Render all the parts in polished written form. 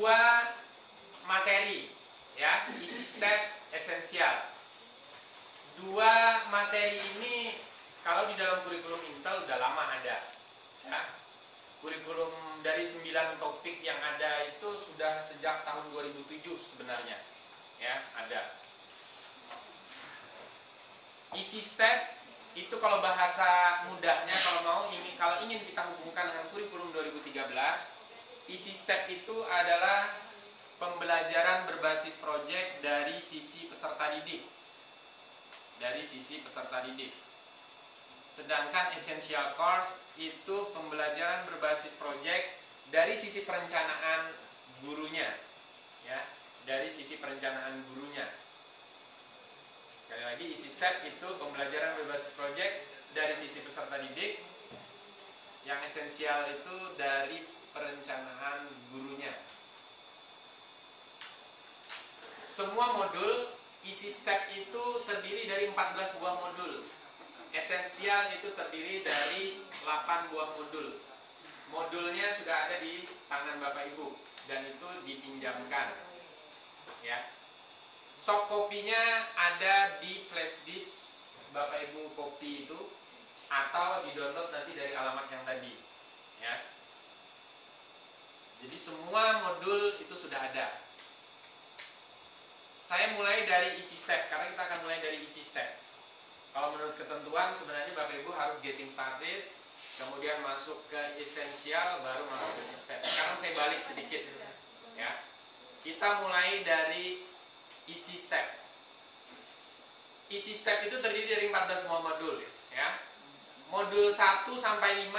dua materi, ya, isi step esensial. Dua materi ini kalau di dalam kurikulum Intel udah lama ada, ya. Kurikulum dari 9 topik yang ada itu sudah sejak tahun 2007 sebenarnya, ya, ada. Isi step itu kalau bahasa mudahnya, kalau ingin kita hubungkan dengan kurikulum 2013, isi step itu adalah pembelajaran berbasis proyek dari sisi peserta didik. Sedangkan essential course itu pembelajaran berbasis proyek dari sisi perencanaan gurunya, ya, dari sisi perencanaan gurunya. Sekali lagi, isi step itu pembelajaran berbasis proyek dari sisi peserta didik, yang esensial itu dari perencanaan gurunya. Semua modul isi step itu terdiri dari 14 buah modul. Esensial itu terdiri dari 8 buah modul. Modulnya sudah ada di tangan Bapak Ibu dan itu dipinjamkan, ya. Soft kopinya ada di flash disk Bapak Ibu copy itu, atau di download nanti dari alamat yang tadi, ya. Jadi semua modul itu sudah ada. Saya mulai dari isi step, karena kita akan mulai dari isi step. Kalau menurut ketentuan sebenarnya Bapak Ibu harus getting started, kemudian masuk ke esensial, baru masuk ke isi step. Sekarang saya balik sedikit, ya. Kita mulai dari isi step. Isi step itu terdiri dari 14 buah modul, ya. Modul 1 sampai 5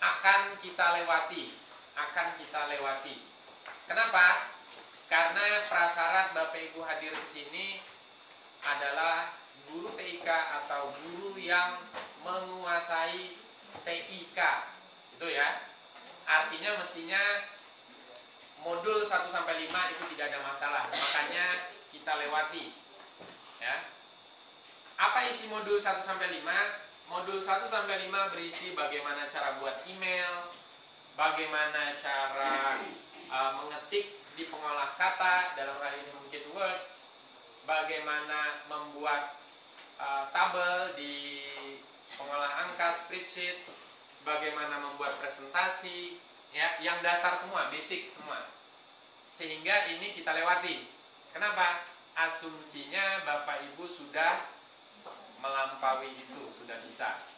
akan kita lewati. Kenapa? Karena prasyarat Bapak Ibu hadir ke sini adalah guru TIK atau guru yang menguasai TIK. Itu, ya. Artinya mestinya modul 1 sampai 5 itu tidak ada masalah. Makanya kita lewati, ya. Apa isi modul 1 sampai 5? Modul 1 sampai 5 berisi bagaimana cara buat email, bagaimana cara mengetik di pengolah kata, dalam hal ini mungkin Word, bagaimana membuat tabel di pengolah angka, spreadsheet, bagaimana membuat presentasi, ya, yang dasar semua, basic semua. Sehingga ini kita lewati. Kenapa? Asumsinya Bapak Ibu sudah melampaui itu, sudah bisa.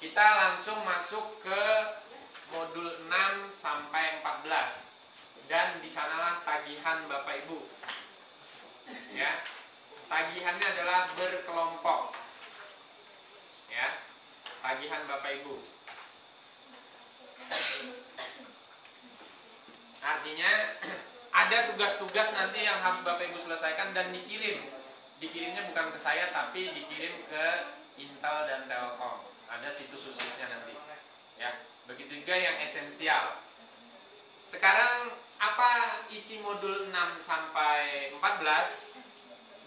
Kita langsung masuk ke modul 6 sampai 14. Dan di sanalah tagihan Bapak Ibu. Ya. Tagihannya adalah berkelompok. Ya. Tagihan Bapak Ibu. Artinya ada tugas-tugas nanti yang harus Bapak Ibu selesaikan dan dikirim. Dikirimnya bukan ke saya tapi dikirim ke Intel dan Telkom. Ada situs khususnya nanti. Ya, begitu juga yang esensial. Sekarang apa isi modul 6 sampai 14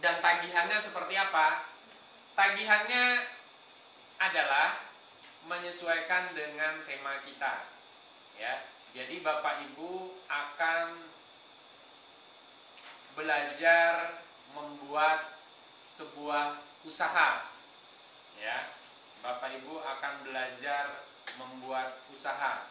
dan tagihannya seperti apa? Tagihannya adalah menyesuaikan dengan tema kita. Ya. Jadi Bapak Ibu akan belajar membuat sebuah usaha, ya. Bapak Ibu akan belajar membuat usaha.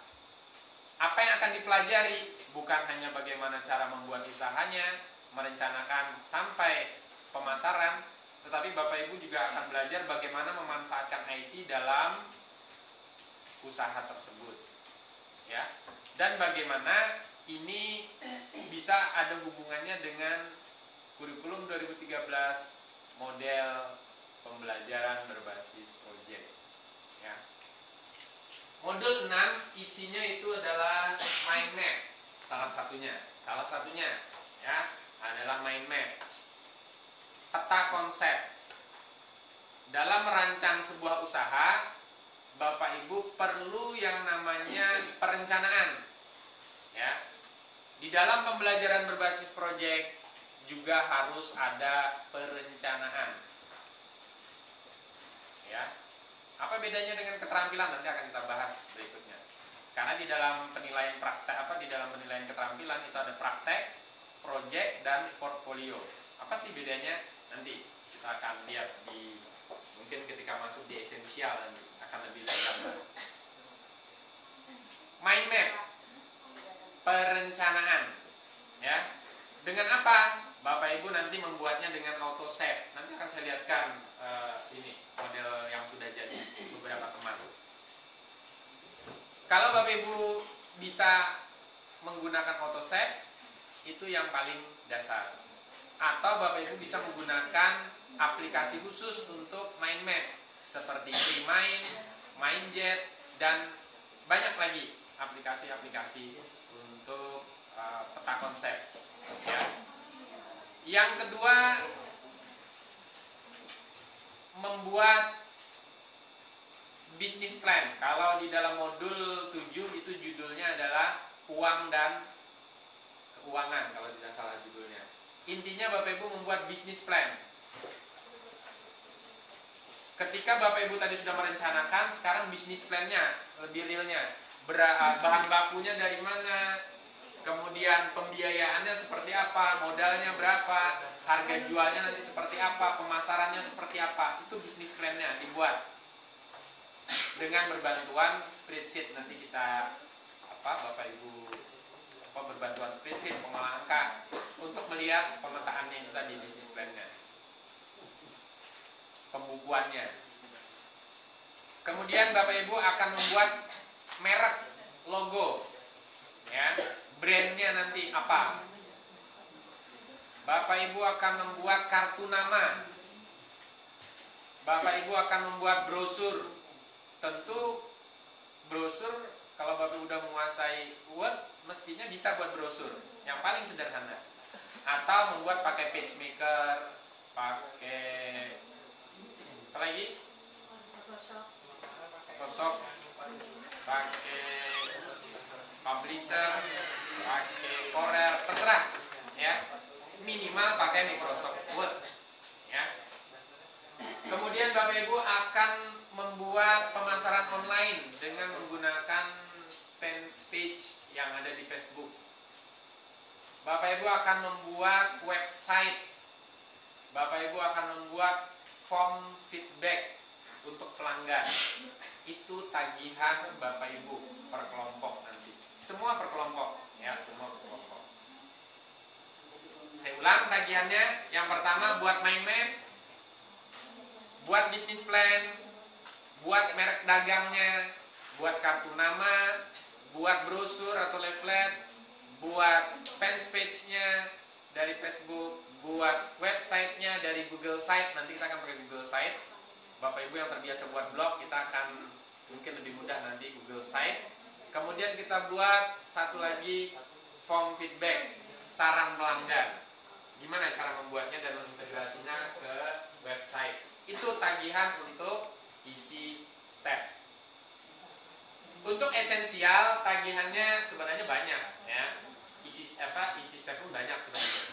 Apa yang akan dipelajari? Bukan hanya bagaimana cara membuat usahanya, merencanakan sampai pemasaran, tetapi Bapak Ibu juga akan belajar bagaimana memanfaatkan IT dalam usaha tersebut, ya. Dan bagaimana ini bisa ada hubungannya dengan kurikulum 2013 model pembelajaran berbasis proyek, ya. Modul 6 isinya itu adalah mind map. Salah satunya ya adalah mind map. Peta konsep. Dalam merancang sebuah usaha, Bapak Ibu perlu yang namanya perencanaan. Ya. Di dalam pembelajaran berbasis proyek juga harus ada perencanaan. Ya. Apa bedanya dengan keterampilan? Nanti akan kita bahas berikutnya. Karena di dalam penilaian praktek di dalam penilaian keterampilan itu ada praktek, project dan portfolio. Apa sih bedanya? Nanti kita akan lihat mungkin ketika masuk di esensial nanti akan lebih tergambar. Mind map, perencanaan, ya. Dengan apa? Bapak Ibu nanti membuatnya dengan AutoSAP. Nanti akan saya lihatkan ini model yang sudah jadi beberapa teman. Kalau Bapak Ibu bisa menggunakan AutoSAP, itu yang paling dasar. Atau Bapak Ibu bisa menggunakan aplikasi khusus untuk mind map seperti Mind, Mindjet, dan banyak lagi aplikasi-aplikasi untuk peta konsep. Ya. Yang kedua, membuat bisnis plan. Kalau di dalam modul 7 itu judulnya adalah uang dan keuangan kalau tidak salah judulnya. Intinya Bapak Ibu membuat bisnis plan. Ketika Bapak Ibu tadi sudah merencanakan, sekarang bisnis plannya lebih realnya. Bahan bakunya dari mana, kemudian pembiayaannya seperti apa, modalnya berapa, harga jualnya nanti seperti apa, pemasarannya seperti apa. Itu bisnis plannya dibuat dengan berbantuan spreadsheet. Nanti kita Bapak Ibu berbantuan spreadsheet, pengolah angka untuk melihat pemetaannya itu tadi bisnis plannya, pembukuannya. Kemudian Bapak Ibu akan membuat merek, logo, ya, brandnya nanti apa. Bapak Ibu akan membuat kartu nama. Bapak Ibu akan membuat brosur. Tentu brosur kalau Bapak Ibu udah menguasai Word, mestinya bisa buat brosur yang paling sederhana. Atau membuat pakai PageMaker, pakai apa lagi? Photoshop, pakai Publisher, pakai Corel, terserah, ya. Minimal pakai Microsoft Word, ya. Kemudian Bapak Ibu akan membuat pemasaran online dengan menggunakan fans page yang ada di Facebook. Bapak Ibu akan membuat website. Bapak Ibu akan membuat form feedback untuk pelanggan. Itu tagihan Bapak Ibu per kelompok nanti. Semua per kelompok, ya, semua per kelompok. Saya ulang tagihannya. Yang pertama buat mind map, buat bisnis plan, buat merek dagangnya, buat kartu nama, buat brosur atau leaflet, buat fans page-nya dari Facebook, buat website-nya dari Google Site. Nanti kita akan pakai Google Site. Bapak Ibu yang terbiasa buat blog, kita akan mungkin lebih mudah nanti Google Site. Kemudian kita buat satu lagi form feedback, saran pelanggan. Gimana cara membuatnya dan mengintegrasinya ke website. Itu tagihan untuk isi step. Untuk esensial tagihannya sebenarnya banyak, ya. Isi step pun banyak sebenarnya.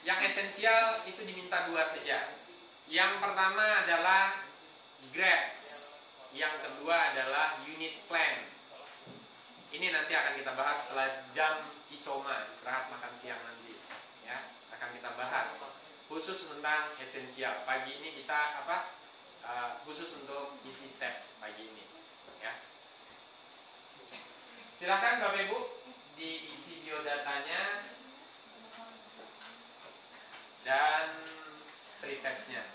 Yang esensial itu diminta 2 saja. Yang pertama adalah grabs, yang kedua adalah unit plan. Ini nanti akan kita bahas setelah jam isoma, istirahat makan siang nanti, ya, akan kita bahas khusus tentang esensial. Pagi ini kita khusus untuk isi step pagi ini, ya. Silakan Bapak Ibu diisi biodatanya dan pretestnya.